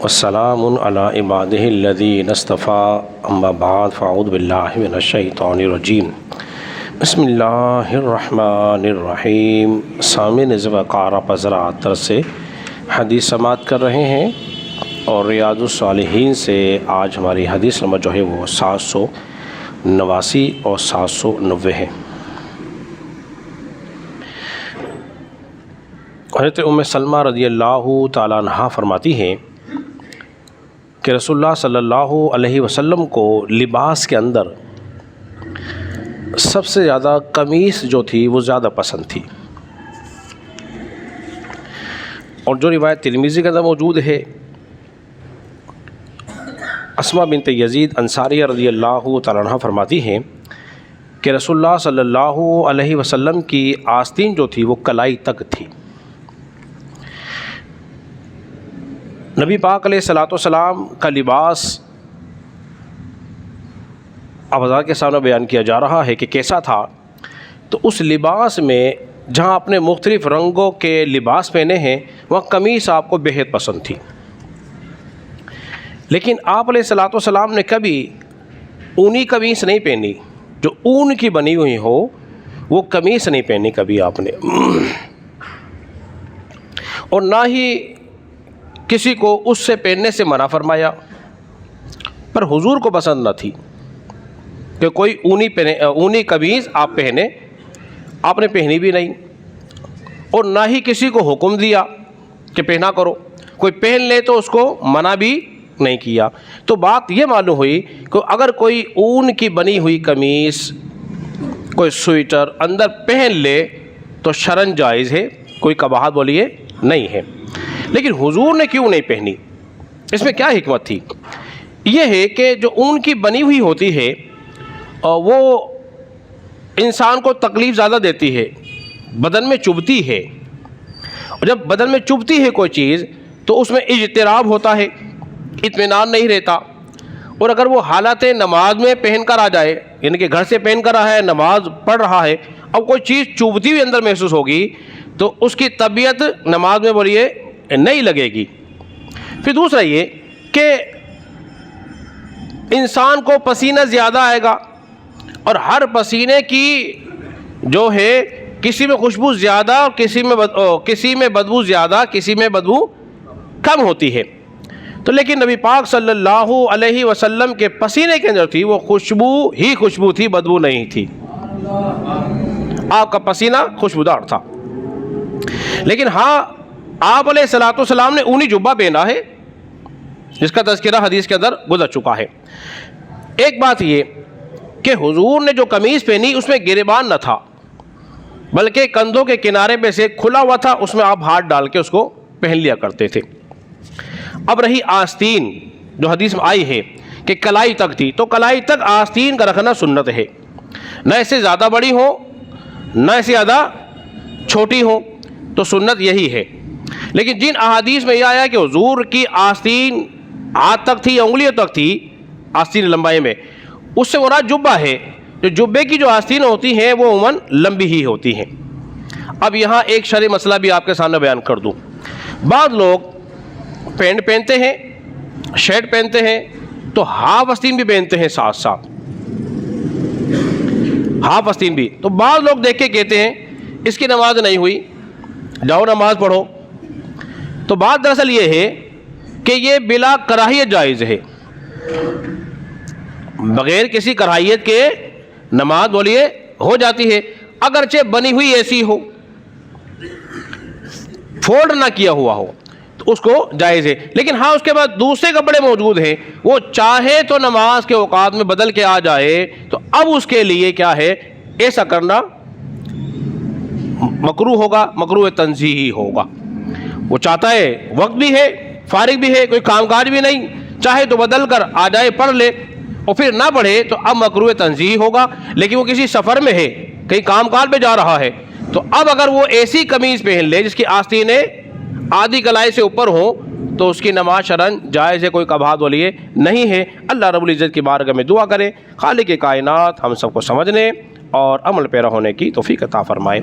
والسلام علی عبادہ الذین اصطفیٰ اما بعد فاعوذ باللہ من الشیطان الرجیم بسم اللہ الرحمن الرحیم۔ سامعین وقار حضرات درس حدیث سماعت کر رہے ہیں اور ریاض الصالحین سے آج ہماری حدیث نمبر جو ہے وہ 789 اور 790 ہے۔ حضرت ام سلمہ رضی اللہ تعالیٰ عنہا فرماتی ہیں کہ رسول اللہ صلی اللہ علیہ وسلم کو لباس کے اندر سب سے زیادہ قمیص جو تھی وہ زیادہ پسند تھی، اور جو روایت ترمذی کے اندر موجود ہے، اسماء بنت یزید انصاریہ رضی اللہ تعالیٰ عنہ فرماتی ہیں کہ رسول اللہ صلی اللہ علیہ وسلم کی آستین جو تھی وہ کلائی تک تھی۔ نبی پاک علیہ الصلوۃ والسلام کا لباس اب حضرات کے سامنے بیان کیا جا رہا ہے کہ کیسا تھا، تو اس لباس میں جہاں اپنے مختلف رنگوں کے لباس پہنے ہیں وہاں قمیص آپ کو بے حد پسند تھی، لیکن آپ علیہ الصلوۃ والسلام نے کبھی اونی قمیص نہیں پہنی، جو اون کی بنی ہوئی ہو وہ قمیص نہیں پہنی کبھی آپ نے، اور نہ ہی کسی کو اس سے پہننے سے منع فرمایا، پر حضور کو پسند نہ تھی کہ کوئی اونی قمیص آپ پہنے، آپ نے پہنی بھی نہیں، اور نہ ہی کسی کو حکم دیا کہ پہنا کرو، کوئی پہن لے تو اس کو منع بھی نہیں کیا۔ تو بات یہ معلوم ہوئی کہ اگر کوئی اون کی بنی ہوئی قمیص، کوئی سویٹر اندر پہن لے تو شرعاً جائز ہے، کوئی قباحت بولیے نہیں ہے، لیکن حضور نے کیوں نہیں پہنی؟ اس میں کیا حکمت تھی؟ یہ ہے کہ جو اون کی بنی ہوئی ہوتی ہے وہ انسان کو تکلیف زیادہ دیتی ہے، بدن میں چبھتی ہے، اور جب بدن میں چبھتی ہے کوئی چیز تو اس میں اضطراب ہوتا ہے، اطمینان نہیں رہتا، اور اگر وہ حالت نماز میں پہن کر آ جائے، یعنی کہ گھر سے پہن کر آیا ہے، نماز پڑھ رہا ہے، اب کوئی چیز چبھتی ہوئی اندر محسوس ہوگی تو اس کی طبیعت نماز میں بولیے نہیں لگے گی۔ پھر دوسرا یہ کہ انسان کو پسینہ زیادہ آئے گا، اور ہر پسینے کی جو ہے کسی میں خوشبو زیادہ اور کسی میں بدبو زیادہ، کسی میں بدبو کم ہوتی ہے، تو لیکن نبی پاک صلی اللہ علیہ وسلم کے پسینے کے اندر تھی وہ خوشبو ہی خوشبو تھی، بدبو نہیں تھی، آپ کا پسینہ خوشبودار تھا۔ لیکن ہاں، آپ علیہ الصلوۃ والسلام نے اونی جبہ پہنا ہے، جس کا تذکرہ حدیث کے اندر گزر چکا ہے۔ ایک بات یہ کہ حضور نے جو قمیص پہنی اس میں گریبان نہ تھا، بلکہ کندھوں کے کنارے پہ سے کھلا ہوا تھا، اس میں آپ ہاتھ ڈال کے اس کو پہن لیا کرتے تھے۔ اب رہی آستین، جو حدیث میں آئی ہے کہ کلائی تک تھی، تو کلائی تک آستین کا رکھنا سنت ہے، نہ اسے زیادہ بڑی ہو نہ اسے زیادہ چھوٹی ہو، تو سنت یہی ہے۔ لیکن جن احادیث میں یہ آیا کہ حضور کی آستین ہاتھ تک تھی یا انگلیوں تک تھی آستین لمبائی میں، اس سے مراد جبہ ہے، جو جبے کی جو آستین ہوتی ہیں وہ عموماً لمبی ہی ہوتی ہیں۔ اب یہاں ایک شرعی مسئلہ بھی آپ کے سامنے بیان کر دوں۔ بعض لوگ پینٹ پہنتے ہیں، شرٹ پہنتے ہیں، تو ہاف آستین بھی پہنتے ہیں ساتھ ساتھ، ہاف آستین بھی، تو بعض لوگ دیکھ کے کہتے ہیں اس کی نماز نہیں ہوئی، جاؤ نماز پڑھو۔ تو بات دراصل یہ ہے کہ یہ بلا کراہیت جائز ہے، بغیر کسی کراہیت کے نماز بولیے ہو جاتی ہے، اگرچہ بنی ہوئی ایسی ہو، فولڈ نہ کیا ہوا ہو تو اس کو جائز ہے۔ لیکن ہاں، اس کے بعد دوسرے کپڑے موجود ہیں، وہ چاہے تو نماز کے اوقات میں بدل کے آ جائے تو اب اس کے لیے کیا ہے، ایسا کرنا مکروہ ہوگا، مکروہ تنزیہی ہوگا۔ وہ چاہتا ہے وقت بھی ہے، فارغ بھی ہے، کوئی کام کاج بھی نہیں، چاہے تو بدل کر آ جائے پڑھ لے، اور پھر نہ پڑھے تو اب مکروہ تنزیہی ہوگا۔ لیکن وہ کسی سفر میں ہے، کہیں کام کاج پہ جا رہا ہے، تو اب اگر وہ ایسی قمیض پہن لے جس کی آستینیں آدھی کلائی سے اوپر ہوں تو اس کی نماز شرعاً جائز ہے، کوئی قباحت والی نہیں ہے۔ اللہ رب العزت کی بارگاہ میں دعا کریں خالق کائنات ہم سب کو سمجھنے اور عمل پیرا ہونے کی توفیق عطا فرمائے۔